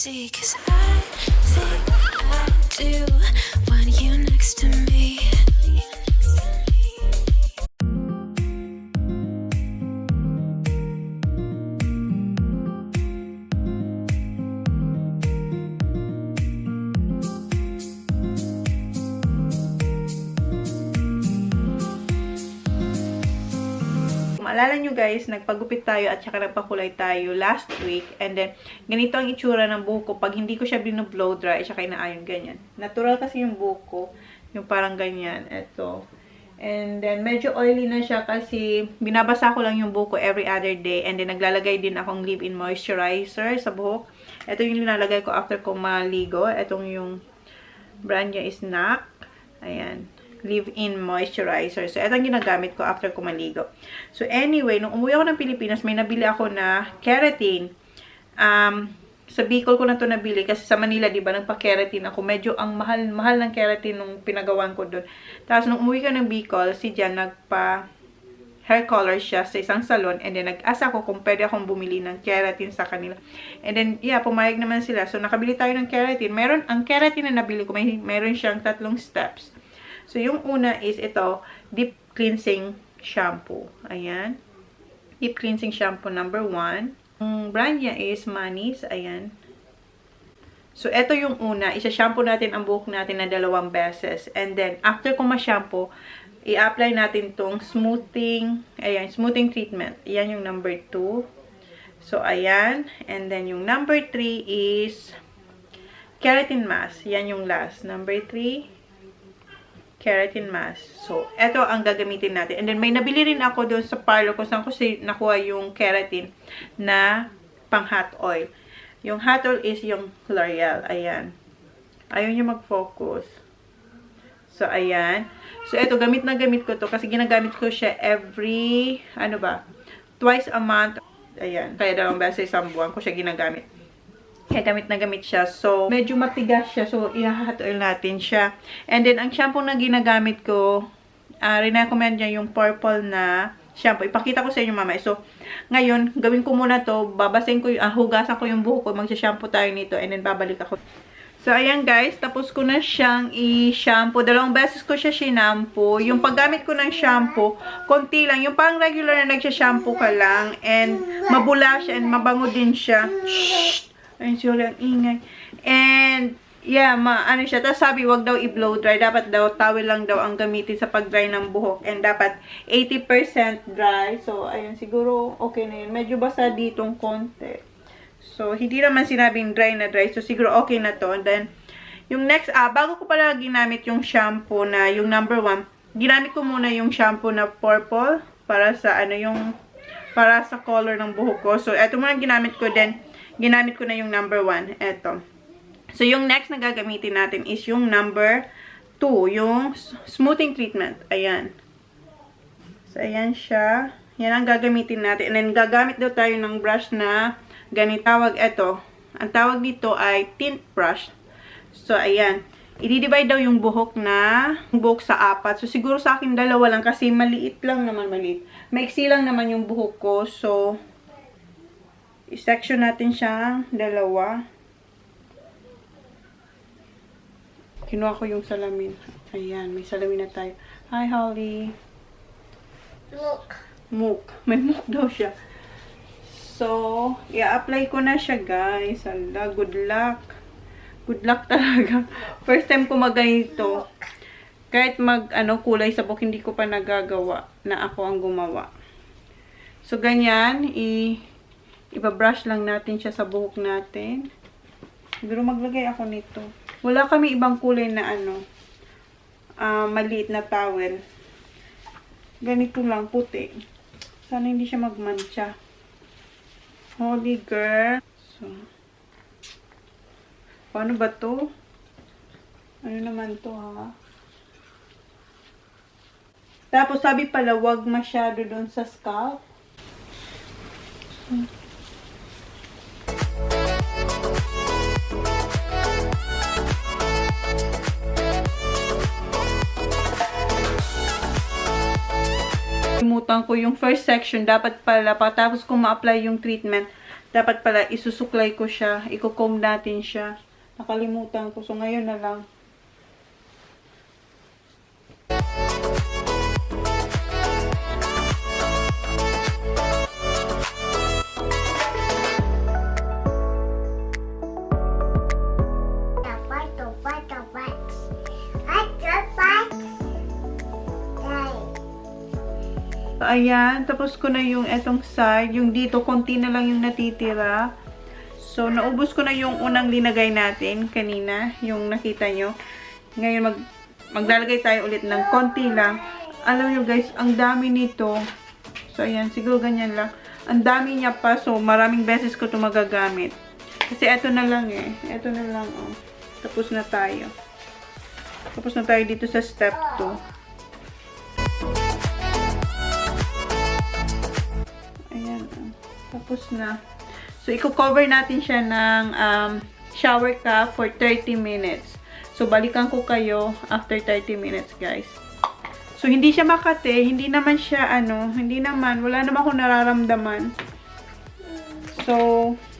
see, 'cause I think I do want you next to me. Maalala nyo guys, nagpagupit tayo at saka nagpakulay tayo last week. And then, ganito ang itsura ng buhok ko. Pag hindi ko siya blow dry, at saka inaayon ganyan. Natural kasi yung buhok ko. Yung parang ganyan. Ito. And then, medyo oily na siya kasi binabasa ko lang yung buhok ko every other day. And then, naglalagay din akong leave-in moisturizer sa buhok. Ito yung nilalagay ko after ko maligo. Itong yung brand niya is NAC. Ayan. Leave-in moisturizer. So, ito ang ginagamit ko after ko maligo. So, anyway, nung umuwi ako ng Pilipinas, may nabili ako na keratin. Sa Bicol ko na to nabili kasi sa Manila, di ba, nagpa-keratin ako. Medyo ang mahal ng keratin nung pinagawan ko doon. Tapos, nung umuwi ko ng Bicol, si Jan nagpa-hair color siya sa isang salon. And then, nag-asa ko kung pwede akong bumili ng keratin sa kanila. And then, yeah, pumayag naman sila. So, nakabili tayo ng keratin. Ang keratin na nabili ko, meron siyang 3 steps. So, yung una is ito, deep cleansing shampoo. Ayan. Deep cleansing shampoo number 1. Ang brand niya is Manis. Ayan. So, ito yung una. Isa-shampoo natin ang buhok natin na 2 beses. And then, after ko ma-shampoo, i-apply natin tong smoothing, ayan, smoothing treatment. Ayan yung number 2. So, ayan. And then, yung number 3 is keratin mask. Yan yung last. Number 3. Keratin mask. So, ito ang gagamitin natin. And then, may nabili rin ako doon sa parlor ko saan ko nakuha yung keratin na pang hot oil. Yung hot oil is yung L'Oreal. Ayan. Ayaw niya mag-focus. So, ayan. So, ito, gamit na gamit ko to kasi ginagamit ko siya every, twice a month. Ayan. Kaya 2 beses sa buwan ko siya ginagamit. Kaya gamit na gamit siya. So, medyo matigas siya. So, i-hot oil natin siya. And then, ang shampoo na ginagamit ko, recommend niya yung purple na shampoo. Ipakita ko sa inyo mamaya. So, ngayon, gawin ko muna to. Babasin ko, hugasan ko yung buhok ko. Magsha-shampoo tayo nito. And then, babalik ako. So, ayan guys. Tapos ko na siyang i-shampoo. 2 beses ko siya sinampoo. Yung paggamit ko ng shampoo, konti lang. Yung parang regular na nagsha-shampoo ka lang. And, mabula siya. And, mabango din siya. Shhh! Ayun siya ang ingay. And, yeah, ano siya. Tapos sabi, wag daw i-blow dry. Dapat daw, towel lang daw ang gamitin sa pag-dry ng buhok. And dapat 80% dry. So, ayun, siguro okay na yun. Medyo basa ditong konti. So, hindi naman sinabing dry na dry. So, siguro okay na to. And then, yung next, bago ko pala ginamit yung shampoo na yung number 1, ginamit ko muna yung shampoo na purple para sa, para sa color ng buhok ko. So, eto muna ginamit ko din. Ginamit ko na yung number 1. Eto. So, yung next na gagamitin natin is yung number 2. Yung smoothing treatment. Ayan. So, ayan siya. Yan ang gagamitin natin. And then, gagamit daw tayo ng brush na ganito. Tawag ito. Ang tawag dito ay tint brush. So, ayan. I-divide daw yung buhok sa 4. So, siguro sa akin 2 lang kasi maliit lang naman, maliit. Maiksi lang naman yung buhok ko. So, i-section natin siya 2. Kinuha ko yung salamin. Ayan, may salamin na tayo. Hi, Holly. Mook. May mook daw siya. So, i-apply ko na siya, guys. Hala, good luck. Good luck talaga. First time ko mag-ganito. Kahit kulay sa buhok, hindi ko pa nagagawa na ako ang gumawa. So, ganyan, ibabrush lang natin siya sa buhok natin. Siguro maglagay ako nito. Wala kami ibang kulay na maliit na towel. Ganito lang, puti. Sana hindi siya magmancha. Holy girl. So, paano ba to? Ano naman to, ha? Tapos, sabi pala, wag masyado doon sa scalp. Limutan ko yung first section. Dapat pala, patapos ko ma-apply yung treatment, Dapat pala, isusuklay ko siya. Iko-comb natin siya. Nakalimutan ko. So, ngayon na lang. So, ayan. Tapos ko na yung etong side. Yung dito, konti na lang yung natitira. So, naubos ko na yung unang linagay natin kanina. Yung nakita nyo. Ngayon, maglalagay tayo ulit ng konti lang. Alam nyo guys, ang dami nito. So, ayan. Siguro ganyan lang. Ang dami niya pa. So, maraming beses ko ito magagamit. Kasi eto na lang eh. Eto na lang oh. Tapos na tayo. Tapos na tayo dito sa step 2. Tapos na. So, i-cover natin siya ng shower cap for 30 minutes. So, balikan ko kayo after 30 minutes, guys. So, hindi siya makate. Hindi naman siya, hindi naman. Wala naman akong nararamdaman. So,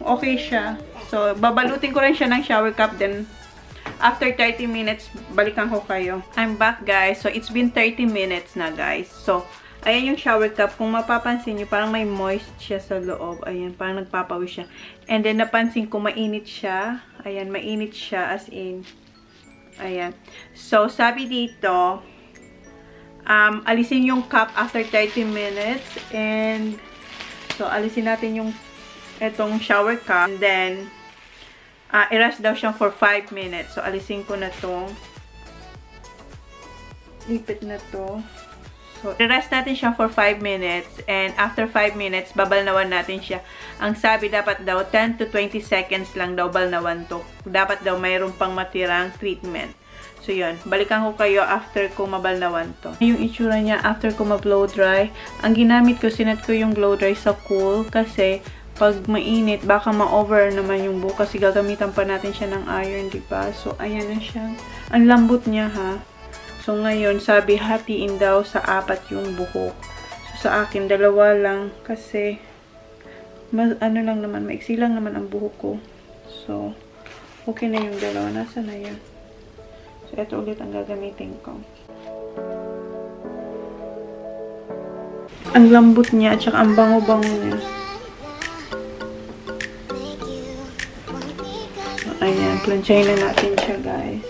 okay siya. So, babalutin ko rin siya ng shower cap. Then, after 30 minutes, balikan ko kayo. I'm back, guys. So, it's been 30 minutes na, guys. So, ayan yung shower cap. Kung mapapansin nyo, parang may moist siya sa loob. Ayan, parang nagpapawis siya. And then, napansin ko, mainit siya. Ayan, mainit siya as in. Ayan. So, sabi dito, alisin yung cap after 30 minutes. And, so, alisin natin yung etong shower cap. And then, i-rest daw siya for 5 minutes. So, alisin ko na to. Lipit na to. So, i-rest natin siya for 5 minutes. And after 5 minutes, babalnawan natin siya. Ang sabi, dapat daw 10 to 20 seconds lang daw balnawan to. Dapat daw mayroon pang matirang treatment. So, yun. Balikan ko kayo after ko mabalnawan to. Yung itsura niya after ko ma-blow dry. Ang ginamit ko, sinet ko yung blow dry sa cool. Kasi, pag mainit, baka ma-over naman yung buhok. Kasi gagamitan pa natin siya ng iron, diba? So, ayan na siya. Ang lambot niya, ha? So, ngayon, sabi, hatiin daw sa 4 yung buhok. So, sa akin, 2 lang. Kasi, lang naman, maiksi lang naman ang buhok ko. So, okay na yung 2. Nasa na yan? So, ito ulit ang gagamitin ko. Ang lambot niya, at saka ang bango-bango niya. So, ayan, plantsahin na natin siya, guys.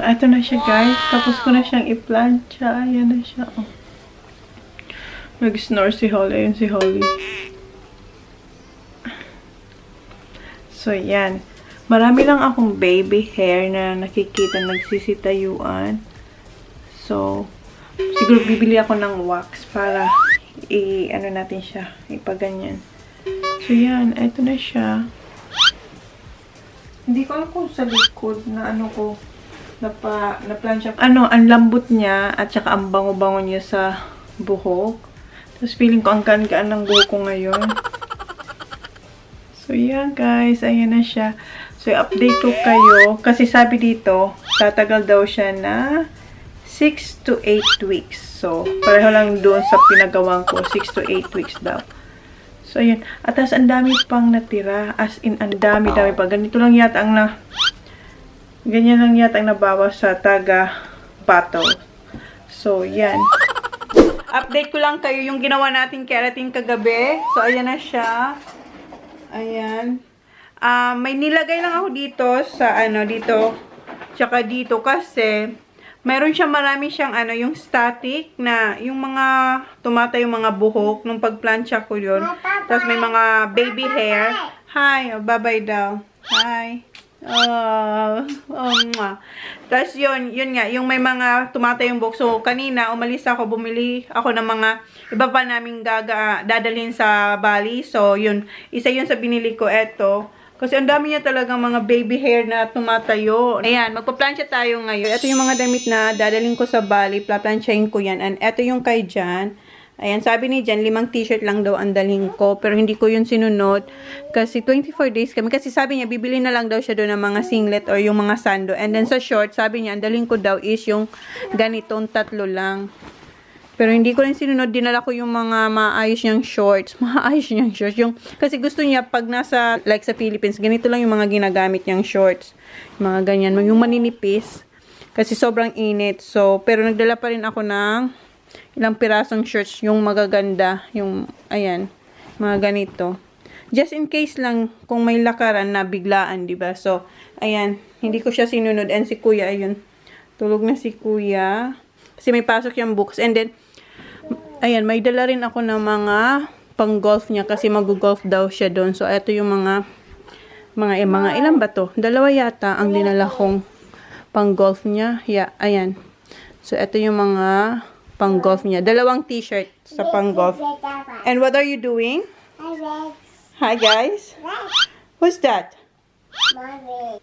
Ito na siya, guys. Tapos ko na siyang i-plancha. Ayan na siya. Oh. Nag-snore si Holly. Ayun si Holly. So, yan. Marami lang akong baby hair na nakikita nagsisitayuan. So, siguro bibili ako ng wax para natin siya. Ipaganyan. So, yan. Ito na siya. Hindi ko alam kung sa likod na ko na-plancha. Ang lambot niya at saka ang bango-bango niya sa buhok. Tapos feeling ko ang gaan-gaan ng buhok ko ngayon. So, yeah guys. Ayan na siya. So, i-update ko kayo. Kasi sabi dito, tatagal daw siya na 6 to 8 weeks. So, pareho lang doon sa pinagawang ko. 6 to 8 weeks daw. So, ayan. At as ang dami pang natira. As in, ang dami-dami pa. Ganito lang yata ang ganyan lang yata ang nabawas sa taga-battle. So, yan. Update ko lang kayo yung ginawa natin keratin kagabi. So, ayan na siya. Ayan. May nilagay lang ako dito sa dito. Tsaka dito kasi meron siya marami siyang yung static na yung mga tumatay yung mga buhok nung pagplancha ko yun. Tapos may mga baby hair. Hi, bye-bye daw. Hi. Tapos yun nga, yung may mga tumatay yung buhok. So, kanina, umalis ako, bumili ako ng mga iba pa naming dadalhin sa Bali. So, yun, isa yun sa binili ko, eto. Kasi ang dami niya talagang mga baby hair na tumatayo. Ayan, magpa-plancha tayo ngayon. Ito yung mga damit na dadalhin ko sa Bali. Plaplansyahin ko yan. And ito yung kay Jan. Ayan, sabi ni Jan, 5 t-shirt lang daw ang dalhin ko. Pero hindi ko yun sinunod. Kasi 24 days kami. Kasi sabi niya, bibili na lang daw siya doon ng mga singlet or yung mga sando. And then sa short, sabi niya, ang dalhin ko daw is yung ganitong 3 lang. Pero hindi ko rin sinunod, dinala ko yung mga maayos niyang shorts. Maayos niyang shorts. Kasi gusto niya pag nasa, like sa Philippines, ganito lang yung mga ginagamit niyang shorts. Mga ganyan, yung maninipis. Kasi sobrang init. So, pero nagdala pa rin ako ng ilang pirasong shorts, yung magaganda. Yung, ayan, mga ganito. Just in case lang, kung may lakaran na biglaan, diba? So, ayan, hindi ko siya sinunod. And si Kuya, ayun, tulog na si Kuya. Kasi may pasok yung books. And then, ayan, may dala rin ako ng mga pang-golf niya kasi mag-golf daw siya doon. So, ito yung mga ilan ba to? 2 yata ang dinala kong pang-golf niya. Yeah, ayan. So, ito yung mga pang-golf niya. 2 t-shirt sa pang-golf. And what are you doing? Hi, guys. Who's that? Mommy.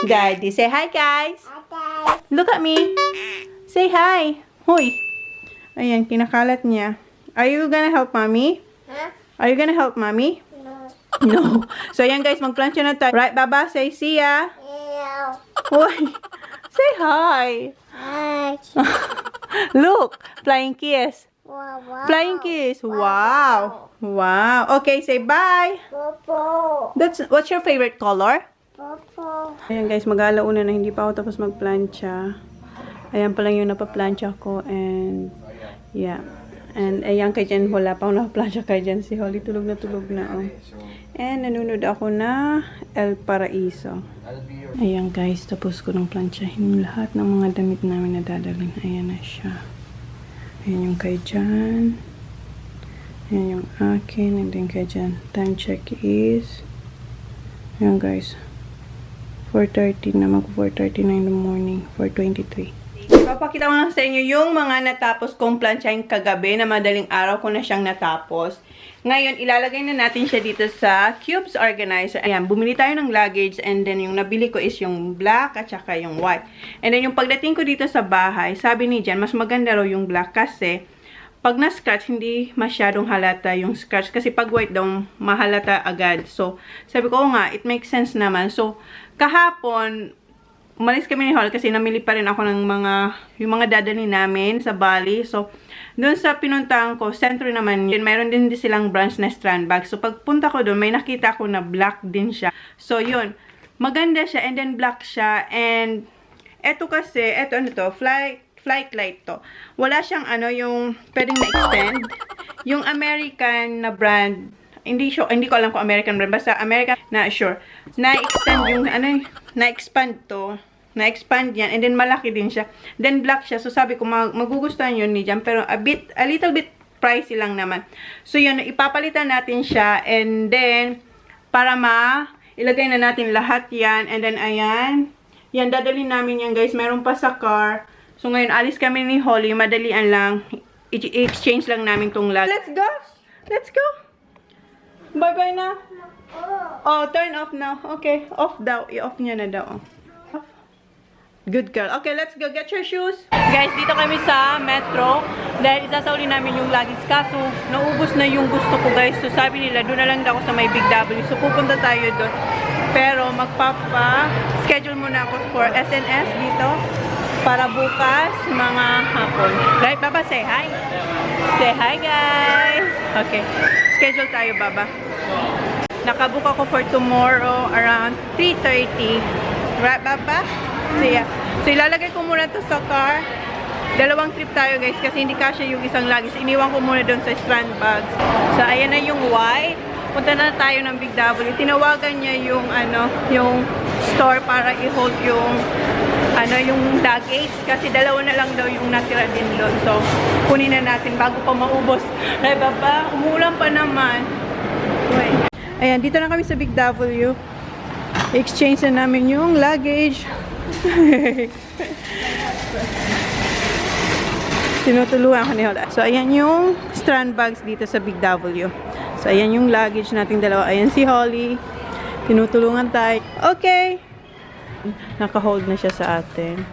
Daddy. Say hi, guys. Look at me. Say hi. Hoy. Ayan, kinakalat niya. Are you gonna help mommy? Huh? Are you gonna help mommy? No. No. So, ayan guys, magplansya na tayo. Right, Baba? Say see ya. Ew. Hoy. Say hi. Hi. Look. Flying kiss. Wow, wow. Flying kiss. Wow. Wow. Okay, say bye. Popo. What's your favorite color? Popo. Ayan guys, mag-alauna na. Hindi pa ako tapos magplansya. Ayan pa lang yung napaplansya ko. And yeah. And ayan kay Jen, wala pa ako nakaplansya kay Jen. Si Holly tulog na oh. And nanonood ako na El Paraiso. Ayan guys, tapos ko ng plansyahin lahat ng mga damit namin na dadalhin. Ayan na siya. Ayan yung kay Jen. Ayan yung akin. And then kay Jen. Time check is, ayan guys, 4:30 na, mag 4:30 na in the morning. 4:23. Papakita ko lang sa inyo yung mga natapos kong plansyahin kagabi na madaling araw ko na siyang natapos. Ngayon, ilalagay na natin siya dito sa cubes organizer. Ayan, bumili tayo ng luggage and then yung nabili ko is yung black at saka yung white. And then yung pagdating ko dito sa bahay, sabi ni Jan, mas maganda raw yung black kasi pag na-scratch, hindi masyadong halata yung scratch. Kasi pag white daw, mahalata agad. So, sabi ko, nga, it makes sense naman. So, kahapon, umalis kami ni Hall kasi namili pa rin ako ng yung mga dadalhin namin sa Bali. So, doon sa pinuntahan ko, sentro naman yun, mayroon din silang branch na strand bag. So, pagpunta ko doon, may nakita ko na black din siya. So, yun. Maganda siya and then black siya. And, eto kasi, eto ano to, flight light to. Wala siyang yung pwedeng na-extend. Yung American na brand, hindi ko alam kung American brand, basta American na sure. Na-extend yung, na-expand to. Na-expand yan. And then, malaki din siya. Then, black siya. So, sabi ko, magugustuhan yun ni Jam. Pero, a little bit pricey lang naman. So, yun. Ipapalitan natin siya. And then, para ilagay na natin lahat yan. And then, ayan. Yan, dadalhin namin yan, guys. Meron pa sa car. So, ngayon, alis kami ni Holly. Madalian lang. I-exchange lang namin tong lahat. Let's go! Let's go! Bye-bye na. Oh, turn off now. Okay. Off daw. I-off niya na daw. Good girl. Okay, let's go. Get your shoes. Guys, dito kami sa metro. Dahil isasauli namin yung luggage. Kaso, naubos na yung gusto ko, guys. So, sabi nila, doon na lang daw ako sa may Big W. So, pupunta tayo doon. Pero, schedule muna ako for SNS dito. Para bukas, mga hapon. Right, Baba? Say hi. Say hi, guys. Okay. Schedule tayo, Baba. Nakabook ako for tomorrow around 3:30. Right, Baba? So, ilalagay ko muna to sa car. 2 trip tayo, guys, kasi hindi kasya yung isang luggage. Iniwan ko muna doon sa strand bags. So, ayan na yung white. Punta na tayo ng Big W. Tinawagan niya yung, yung store para i-hold yung, yung luggage. Kasi 2 na lang daw yung natira din doon. So, kunin na natin bago pa maubos. Ay, baba, umuulan pa naman. Wait. Ayan, dito na kami sa Big W. exchange na namin yung luggage. Tinutulungan ko ni Hola. So, ayan yung strand bags dito sa Big W. So, ayan yung luggage nating dalawa. Ayan si Holly. Tinutulungan tayo. Okay. Naka-hold na siya sa atin.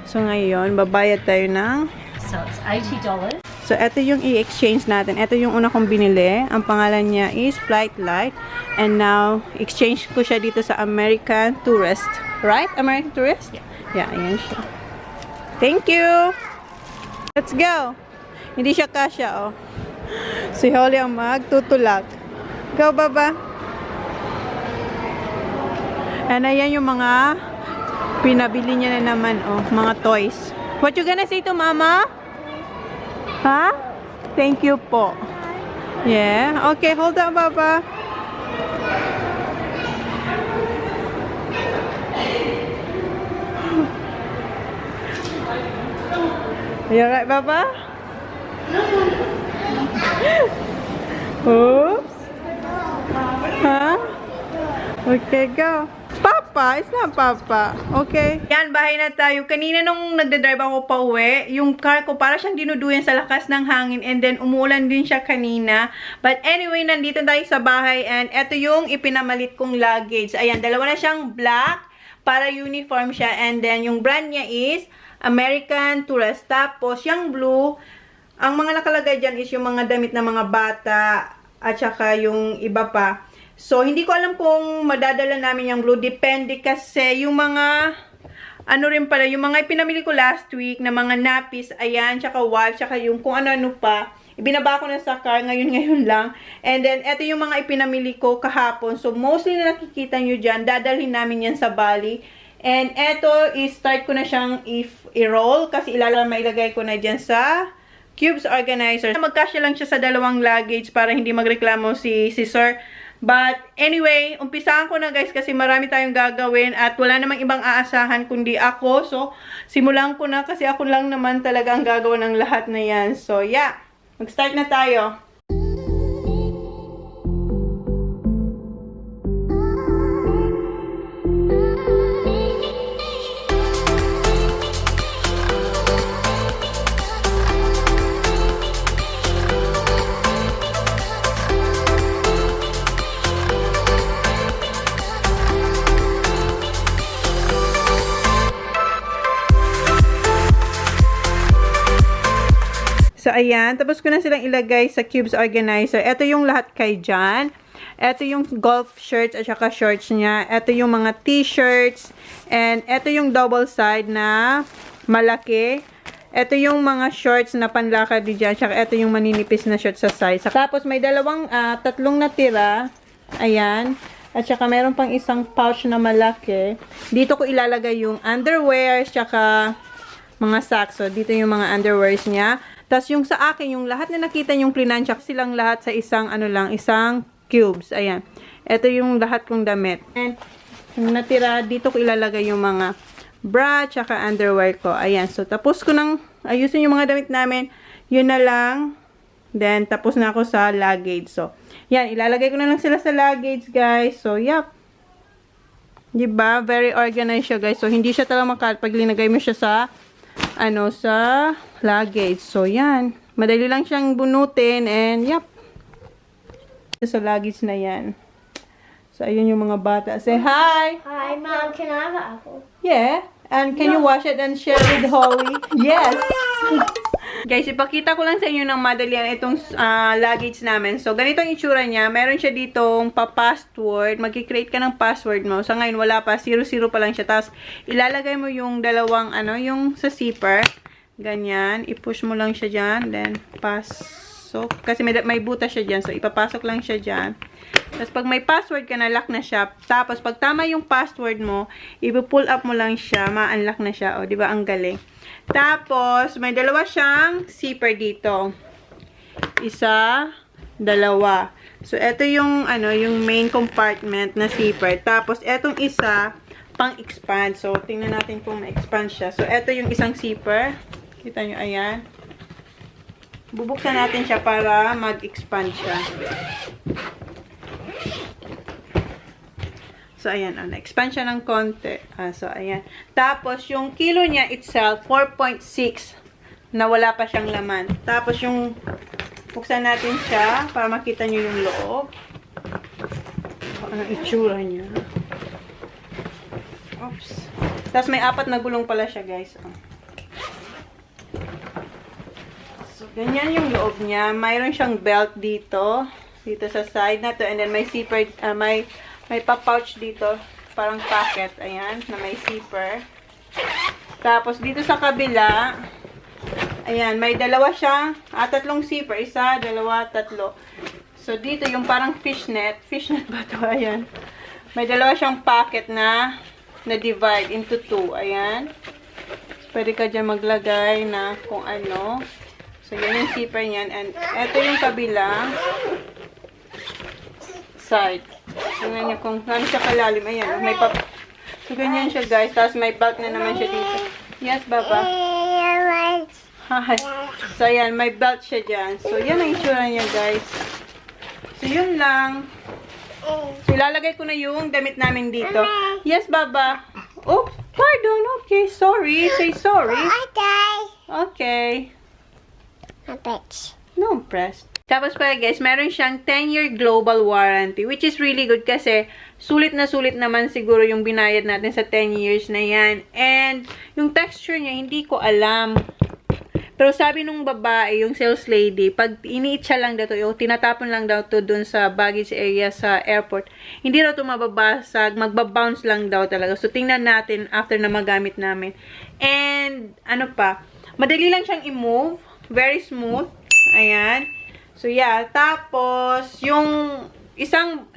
So, ngayon, babayad tayo ng... So it's $80. So, ito yung i-exchange natin. Ito yung una kong binili. Ang pangalan niya is Flight Light. And now, exchange ko siya dito sa American Tourist. Right? American Tourist? Yeah, ayan siya. Thank you! Let's go! Hindi siya kasya, oh. Si Holly ang magtutulak. Go, Baba! And ayan yung mga pinabili niya na naman, oh. Mga toys. What you gonna say to Mama? Ha? Thank you po. Yeah. Okay, hold on, Baba. You alright, Baba? Oops. Huh? Okay, go. Papa, it's not Papa. Okay. Yan, bahay na tayo. Kanina nung nagdadrive ako pa uwi, yung car ko para siyang dinuduyan sa lakas ng hangin and then umulan din siya kanina. But anyway, nandito tayo sa bahay and eto yung ipinamalit kong luggage. Ayan, dalawa na siyang black para uniform siya and then yung brand niya is American Tourist. Tapos, yung blue, ang mga nakalagay dyan is yung mga damit ng mga bata at saka yung iba pa. So, hindi ko alam kung madadala namin yung blue. Depende kasi yung mga, ano rin pala, yung mga ipinamili ko last week na mga nappies, ayan, tsaka wife, tsaka yung kung ano-ano pa. Ibinaba ko na sa car, ngayon lang. And then, eto yung mga ipinamili ko kahapon. So, mostly na nakikita nyo dyan, dadalhin namin yan sa Bali. And eto, i-start ko na siyang i-roll kasi mailagay ko na dyan sa cubes organizer. Magkasya lang siya sa dalawang luggage para hindi magreklamo si Sir. But anyway, umpisahan ko na guys kasi marami tayong gagawin at wala namang ibang aasahan kundi ako. So, simulan ko na kasi ako lang naman talaga ang gagawa ng lahat na yan. So, yeah. Mag-start na tayo. So, ayan. Tapos ko na silang ilagay sa cubes organizer. Ito yung lahat kay John. Ito yung golf shirts at saka shorts niya. Ito yung mga t-shirts. And ito yung double side na malaki. Ito yung mga shorts na panlakad di dyan. Tsaka ito yung maninipis na shorts sa side. Tapos may tatlong natira. Ayan. At saka meron pang isang pouch na malaki. Dito ko ilalagay yung underwear. Tsaka mga socks. So, dito yung mga underwears niya. Tapos yung sa akin, yung lahat na nakita yung plinansya, silang lahat sa isang, isang cubes. Ayan. Ito yung lahat kong damit. And yung natira, dito ko ilalagay yung mga bra, tsaka underwear ko. Ayan. So, tapos ko nang ayusin yung mga damit namin. Yun na lang. Then, tapos na ako sa luggage. So, yan. Ilalagay ko na lang sila sa luggage, guys. So, yep. Diba? Very organized siya, guys. So, hindi siya talagang makalat pag linagay mo siya sa sa luggage. So, yan. Madali lang siyang bunutin and, yep. Sa luggage na yan. So, ayun yung mga bata. Say hi! Hi, Mom. Can I have an apple? Yeah. And can you wash it and share with Holly? Yes! Guys, ipakita ko lang sa inyo ng madalian itong luggage namin. So, ganito ang itsura niya. Meron siya ditong pa-password. Mag-create ka ng password mo. Sa ngayon, wala pa. 00 pa lang siya. Tapos, ilalagay mo yung dalawang, yung sa zipper. Ganyan. I-push mo lang siya dyan. Then, pasok. Kasi may butas siya dyan. So, ipapasok lang siya dyan. Tapos, pag may password ka na, lock na siya. Tapos, pag tama yung password mo, ipo-pull up mo lang siya. Ma-unlock na siya. O, diba? Ang galing. Tapos, may dalawa siyang zipper dito. Isa, dalawa. So, ito yung, yung main compartment na zipper. Tapos, etong isa, pang-expand. So, tingnan natin kung ma-expand siya. So, ito yung isang zipper. Kita nyo, ayan. Bubuksan natin siya para mag-expand siya. So, ayan. Na-expand siya ng konti. So, ayan. Tapos, yung kilo niya itself, 4.6. Na wala pa siyang laman. Tapos, yung buksan natin siya para makita nyo yung loob. Ang itsura niya. Oops. Tapos, may 4 na gulong pala siya, guys. So, ganyan yung loob niya. Mayroon siyang belt dito. Dito sa side na to. And then, may zipper, may pa-pouch dito. Parang pocket. Ayan, na may zipper. Tapos, dito sa kabila, ayan, may dalawa siyang, 3 zipper. 1, 2, 3. So, dito yung parang fishnet. Fishnet ba to? Ayan. May dalawa siyang pocket na divide into 2. Ayan. So, pwede ka dyan maglagay na kung ano. So, yan yung zipper niyan. And, eto yung kabilang side. Tingnan niyo kung ano siya kalalim. Ayan. May so, ganyan siya, guys. Tapos, may belt na naman siya dito. Yes, Baba? Hi. So, ayan. May belt siya dyan. So, yan ang itsura niya, guys. So, yun lang. So, ilalagay ko na yung damit namin dito. Yes, Baba? Oh, pardon. Okay, sorry. Say sorry. Okay. No, press. Tapos pa, guys, meron siyang 10-year global warranty, which is really good kasi sulit naman siguro yung binayad natin sa 10 years na yan. And, yung texture niya, hindi ko alam. Pero sabi nung babae, yung sales lady, pag iniit siya lang daw to, yung tinatapon lang daw to dun sa baggage area sa airport, hindi daw to mababasag, magbabounce lang daw talaga. So, tingnan natin after na magamit namin. And, ano pa, madali lang siyang i-move. Very smooth. Ayan. So, yeah. Tapos, yung isang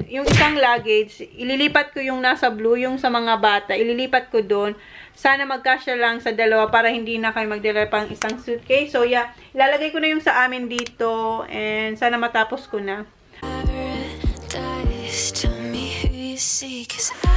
luggage, ililipat ko yung nasa blue, yung sa mga bata, ililipat ko doon. Sana magkasya lang sa dalawa para hindi na kayo magdala pang isang suitcase. So, yeah. Ilalagay ko na yung sa amin dito. And, sana matapos ko na. Paradise.